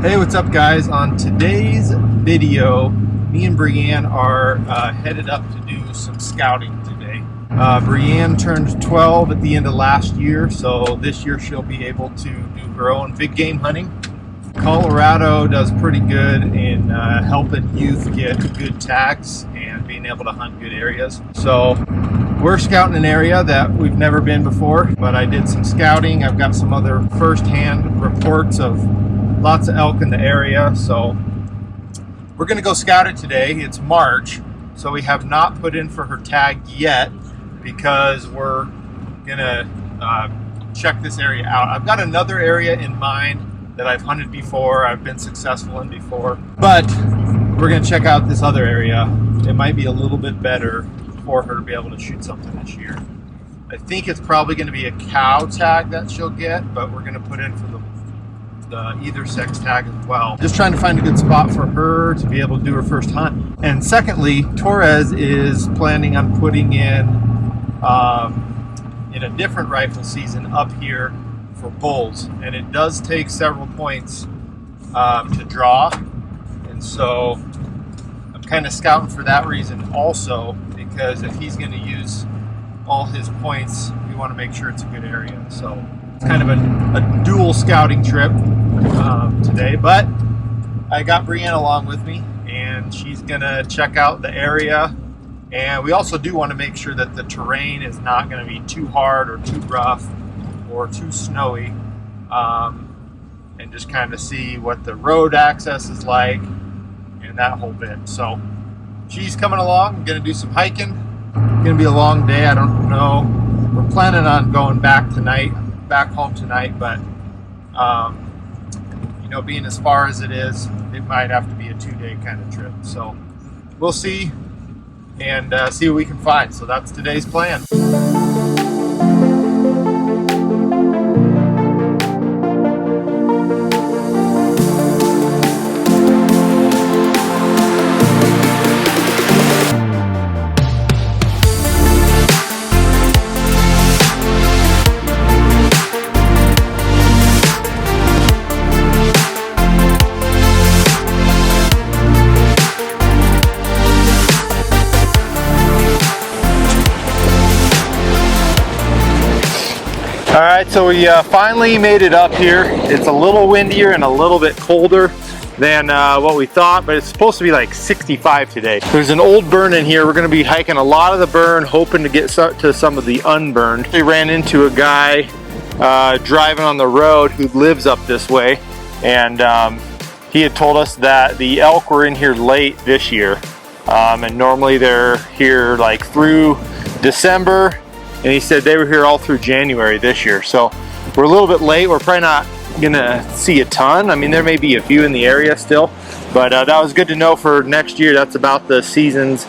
Hey, what's up guys? On today's video, me and Breanne are headed up to do some scouting today. Breanne turned 12 at the end of last year, so this year she'll be able to do her own big game hunting. Colorado does pretty good in helping youth get good tags and being able to hunt good areas. So we're scouting an area that we've never been before, but I did some scouting. I've got some other first-hand reports of lots of elk in the area, so we're gonna go scout it today. It's March, so we have not put in for her tag yet because we're gonna check this area out. I've got another area in mind that I've hunted before, I've been successful in before, but we're gonna check out this other area. It might be a little bit better for her to be able to shoot something this year. I think it's probably gonna be a cow tag that she'll get, but we're gonna put in for the either sex tag as well. Just trying to find a good spot for her to be able to do her first hunt. And secondly, Torres is planning on putting in a different rifle season up here for bulls, and it does take several points to draw, and so I'm kind of scouting for that reason also, because if he's going to use all his points, we want to make sure it's a good area. So it's kind of a dual scouting trip today, but I got Breanne along with me, and she's gonna check out the area. And we also do want to make sure that the terrain is not going to be too hard or too rough or too snowy, and just kind of see what the road access is like and that whole bit. So she's coming along. I'm going to do some hiking. It's going to be a long day. I don't know. We're planning on going back home tonight, but you know, being as far as it is, it might have to be a 2-day kind of trip. So we'll see and see what we can find. So that's today's plan. All right, so we finally made it up here. It's a little windier and a little bit colder than what we thought, but it's supposed to be like 65 today. There's an old burn in here. We're gonna be hiking a lot of the burn, hoping to get to some of the unburned. We ran into a guy driving on the road who lives up this way, and he had told us that the elk were in here late this year, and normally they're here like through December. And he said they were here all through January this year. So we're a little bit late. We're probably not gonna see a ton. I mean, there may be a few in the area still, but that was good to know for next year. That's about the seasons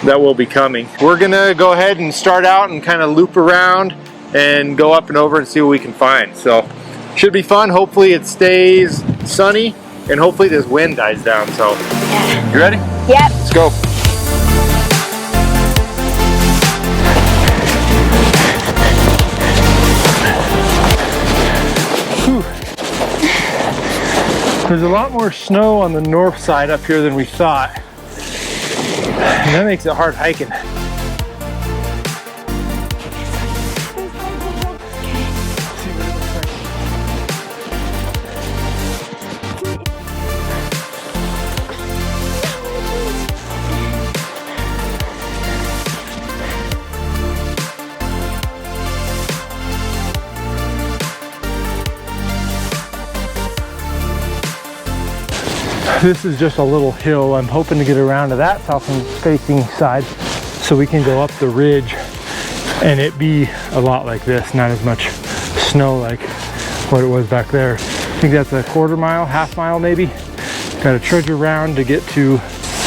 that will be coming. We're gonna go ahead and start out and kind of loop around and go up and over and see what we can find. So should be fun. Hopefully it stays sunny and hopefully this wind dies down. So yeah. You ready? Yep. Let's go. There's a lot more snow on the north side up here than we thought, and that makes it hard hiking. This is just a little hill. I'm hoping to get around to that south-facing side so we can go up the ridge and it be a lot like this, not as much snow like what it was back there. I think that's a quarter mile, half mile maybe. Got to trudge around to get to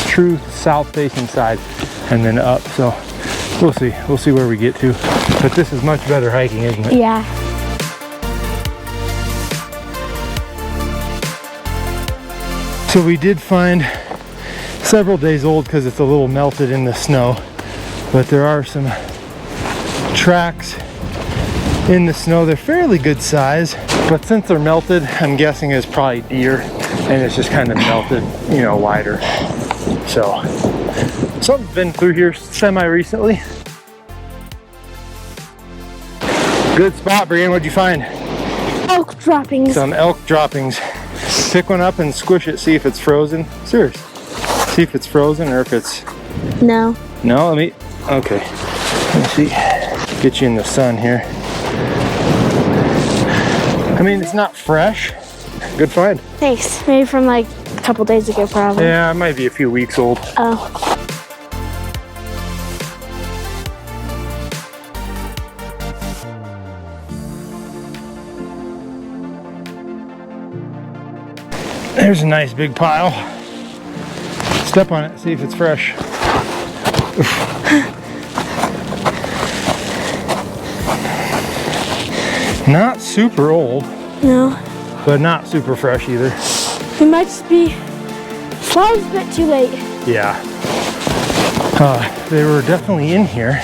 true south-facing side and then up. So we'll see where we get to. But this is much better hiking, isn't it? Yeah. So we did find several days old because it's a little melted in the snow, but there are some tracks in the snow. They're fairly good size, but since they're melted, I'm guessing it's probably deer. and it's just kind of melted, you know, wider. So something's been through here semi-recently. Good spot, Breanne. What'd you find? Elk droppings. Some elk droppings. Pick one up and squish it, see if it's frozen. Serious. See if it's frozen or if it's... No. No, let me... Okay. Let me see. Get you in the sun here. I mean, it's not fresh. Good find. Thanks. Maybe from like a couple days ago, probably. Yeah, it might be a few weeks old. Oh. There's a nice big pile. Step on it, see if it's fresh. Not super old. No. But not super fresh either. We might just be slightly a bit too late. Yeah. They were definitely in here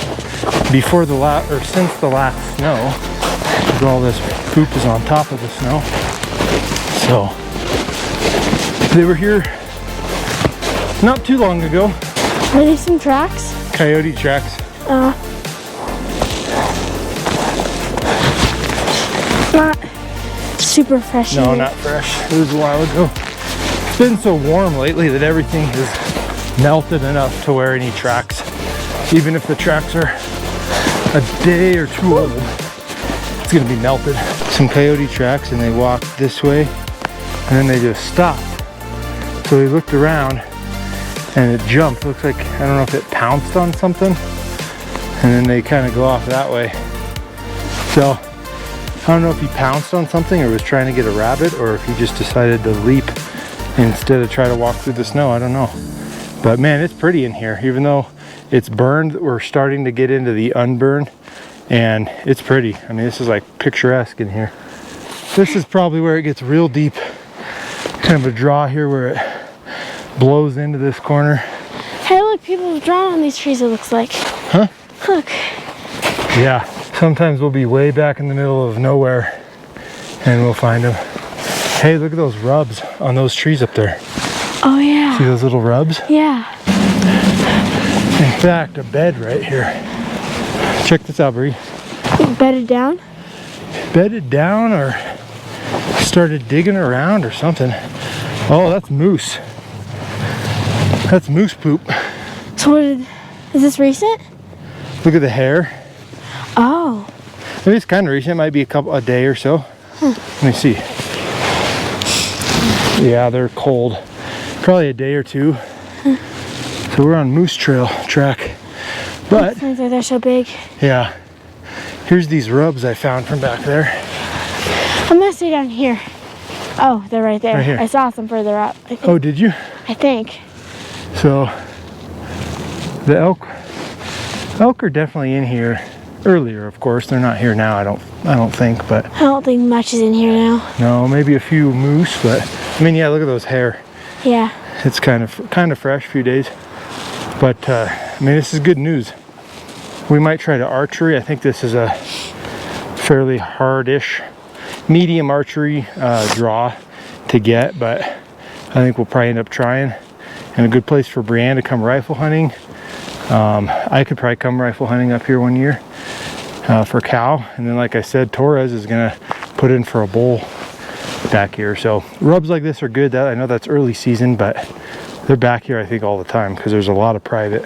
before the last, or since the last snow. Because all this poop is on top of the snow. So, they were here not too long ago. Are these some tracks? Coyote tracks. Not super fresh. No, either. not fresh. It was a while ago. It's been so warm lately that everything has melted enough to where any tracks, even if the tracks are a day or two old, it's gonna be melted. Some coyote tracks, and they walked this way, and then they just stopped. So we looked around and it jumped. Looks like, I don't know if it pounced on something, and then they kind of go off that way. So I don't know if he pounced on something or was trying to get a rabbit, or if he just decided to leap instead of try to walk through the snow. I don't know. But man, it's pretty in here. Even though it's burned, we're starting to get into the unburn, and it's pretty. I mean, this is like picturesque in here. This is probably where it gets real deep. Kind of a draw here where it blows into this corner. Hey, look, people have drawn on these trees, it looks like. Huh? Look. Yeah, sometimes we'll be way back in the middle of nowhere and we'll find them. Hey, look at those rubs on those trees up there. Oh yeah. See those little rubs? Yeah. In fact, a bed right here. Check this out, Bree. Bedded down? Bedded down or started digging around or something. Oh, that's moose. That's moose poop. So is this recent? Look at the hair. Oh. Maybe it's kind of recent. It might be a day or so. Let me see. Yeah, they're cold. Probably a day or two. So we're on moose trail track. But They're so big. yeah, here's these rubs I found from back there. I'm gonna stay down here. Oh, they're right there. Right here. I saw some further up. I think. Oh, did you? I think. So the elk are definitely in here earlier. Of course, they're not here now. I don't think, but I don't think much is in here now. no, maybe a few moose. But I mean, yeah, look at those hair. Yeah. It's kind of fresh, few days. But I mean, this is good news. We might try to archery. I think this is a fairly hardish, medium archery draw to get, but I think we'll probably end up trying. And a good place for Breanne to come rifle hunting. I could probably come rifle hunting up here one year for cow. And then, like I said, Torres is gonna put in for a bull back here. So rubs like this are good. I know that's early season, but they're back here I think all the time because there's a lot of private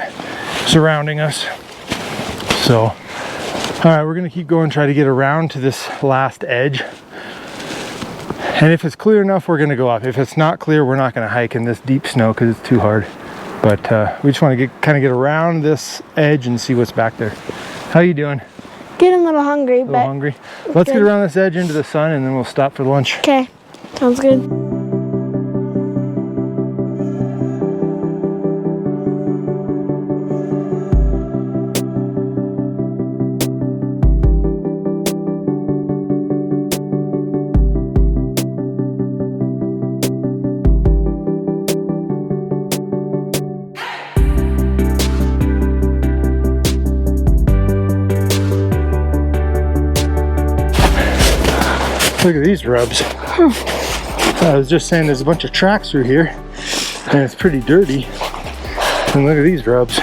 surrounding us. So all right, we're gonna keep going, try to get around to this last edge, and if it's clear enough we're gonna go up. If it's not clear, we're not gonna hike in this deep snow because it's too hard. But we just want to get around this edge and see what's back there. How you doing? Getting a little hungry, A little hungry? Let's get around this edge into the sun and then we'll stop for lunch. Okay, sounds good. Look at these rubs. I was just saying there's a bunch of tracks through here and it's pretty dirty. And look at these rubs.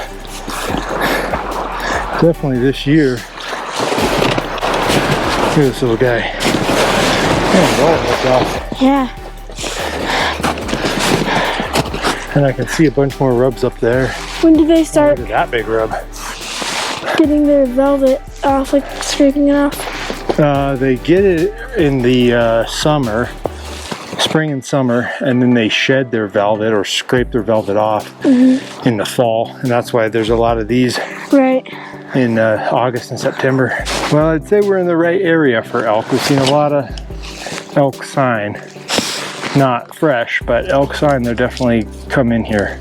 Definitely this year. Look at this little guy. Man, all ripped off. Yeah. And I can see a bunch more rubs up there. When did they start Look at that big rub. getting their velvet off, like scraping it off? They get it in the summer, spring and summer, and then they shed their velvet or scrape their velvet off in the fall. And that's why there's a lot of these Right. in August and September. Well, I'd say we're in the right area for elk. We've seen a lot of elk sign. Not fresh, but elk sign. They're definitely come in here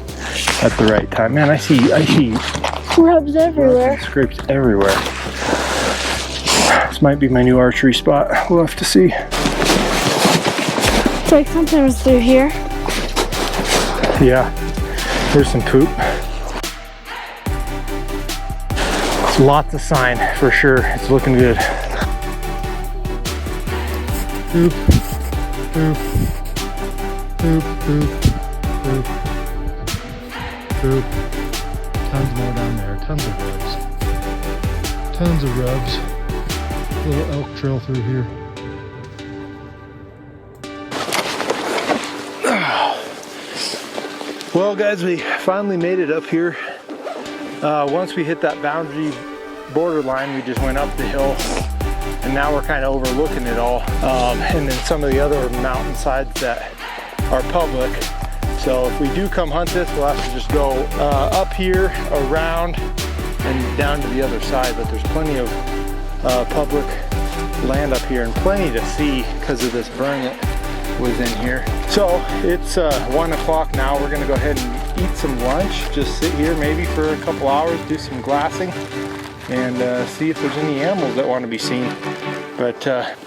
at the right time. Man, I see Rubs everywhere. scrapes everywhere. This might be my new archery spot. We'll have to see. It's like something was through here. Yeah, there's some poop. It's lots of sign for sure. It's looking good. Poop, poop, poop, poop, poop, poop. Tons more down there. Tons of rubs. Tons of rubs. Little elk trail through here. Well, guys, we finally made it up here. Once we hit that boundary borderline, we just went up the hill, and now we're kind of overlooking it all. And then some of the other mountainsides that are public. So if we do come hunt this, we'll have to just go up here, around, and down to the other side. But there's plenty of public land up here and plenty to see because of this burn that was in here. So it's 1 o'clock now. We're gonna go ahead and eat some lunch, just sit here maybe for a couple hours, do some glassing, and see if there's any animals that want to be seen. But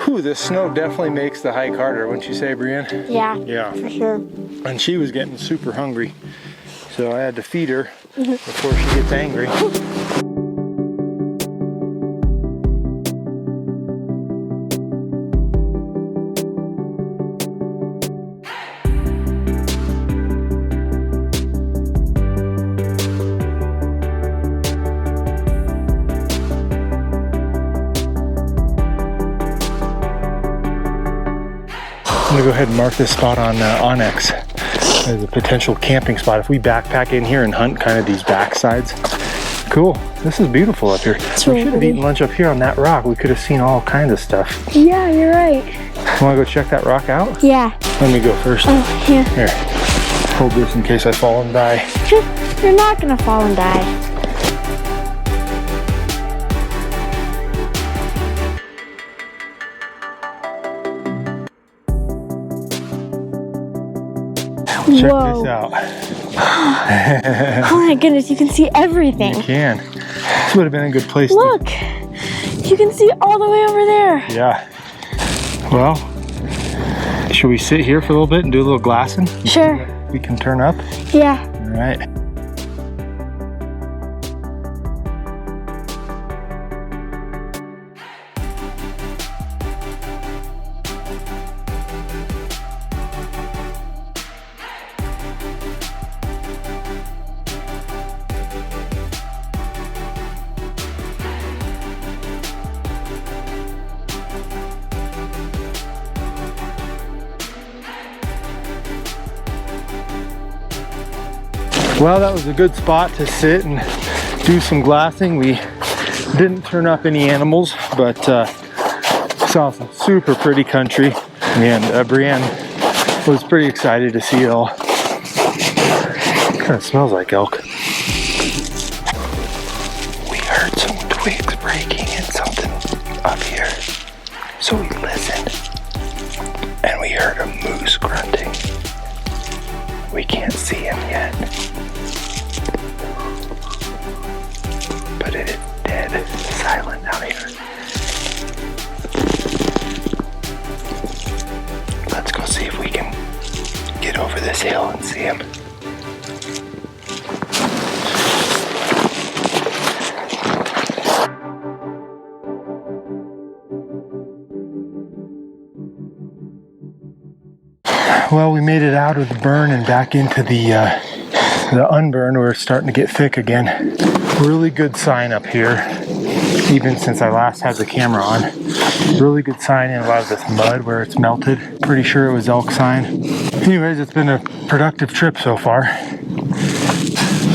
this snow definitely makes the hike harder, wouldn't you say, Breanne? Yeah. Yeah. For sure. And she was getting super hungry, so I had to feed her before she gets angry. I'm gonna go ahead and mark this spot on Onyx as a potential camping spot if we backpack in here and hunt kind of these backsides. Cool. This is beautiful up here. It's We really should have eaten lunch up here on that rock. We could have seen all kinds of stuff. Yeah, you're right. Want to go check that rock out? Yeah. Let me go first. Oh, yeah. Here. Hold this in case I fall and die. You're not gonna fall and die. Check Whoa. this out. Oh my goodness, you can see everything. You can. This would have been a good place Look, you can see all the way over there. to... Yeah. Well, should we sit here for a little bit and do a little glassing? Sure. We can turn up? Yeah. All right. Well, that was a good spot to sit and do some glassing. We didn't turn up any animals, but saw some super pretty country, and Breanne was pretty excited to see it all. Kind of smells like elk. We heard some twigs breaking and something up here, so we listened, and we heard a moose grunting. We can't see him yet, but it is dead silent out here. Let's go see if we can get over this hill and see him. Well, we made it out of the burn and back into the unburn where it's starting to get thick again. Really good sign up here, even since I last had the camera on. Really good sign in a lot of this mud where it's melted. Pretty sure it was elk sign. Anyways, it's been a productive trip so far.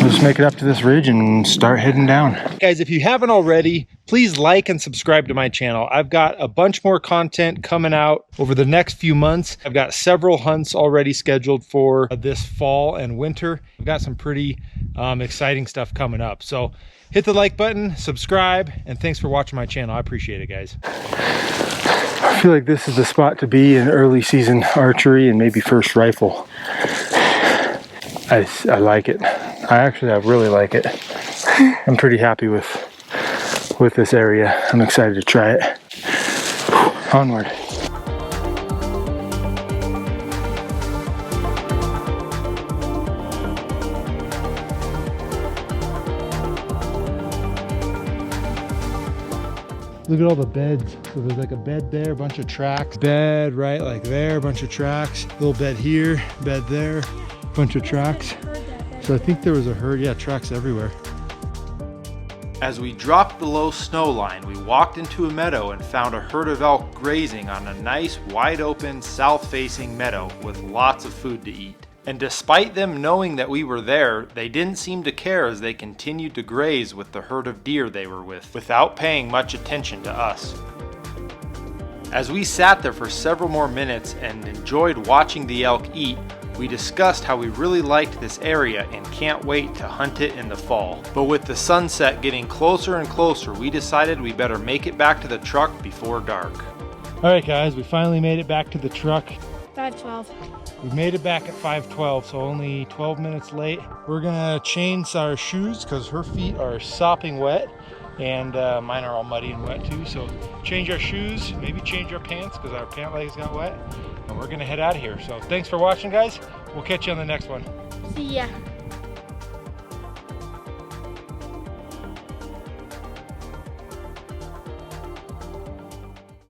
We'll just make it up to this ridge and start heading down. Guys, if you haven't already, please like and subscribe to my channel. I've got a bunch more content coming out over the next few months. I've got several hunts already scheduled for this fall and winter. I've got some pretty exciting stuff coming up. So hit the like button, subscribe, and thanks for watching my channel. I appreciate it, guys. I feel like this is the spot to be in early season archery and maybe first rifle. I like it. I really like it. I'm pretty happy with this area. I'm excited to try it. Onward. Look at all the beds. So there's like a bed there, a bunch of tracks. Bed right like there, a bunch of tracks. Little bed here, bed there, bunch of tracks. So I think there was a herd, yeah, tracks everywhere. As we dropped below snow line, we walked into a meadow and found a herd of elk grazing on a nice wide open south-facing meadow with lots of food to eat. And despite them knowing that we were there, they didn't seem to care as they continued to graze with the herd of deer they were with, without paying much attention to us. As we sat there for several more minutes and enjoyed watching the elk eat, we discussed how we really liked this area and can't wait to hunt it in the fall. But with the sunset getting closer and closer, we decided we better make it back to the truck before dark. All right, guys, we finally made it back to the truck. 5:12. We made it back at 5:12, so only 12 minutes late. We're gonna change our shoes because her feet are sopping wet and mine are all muddy and wet too. So change our shoes, maybe change our pants because our pant legs got wet. And we're gonna head out of here. So thanks for watching, guys. We'll catch you on the next one. See ya.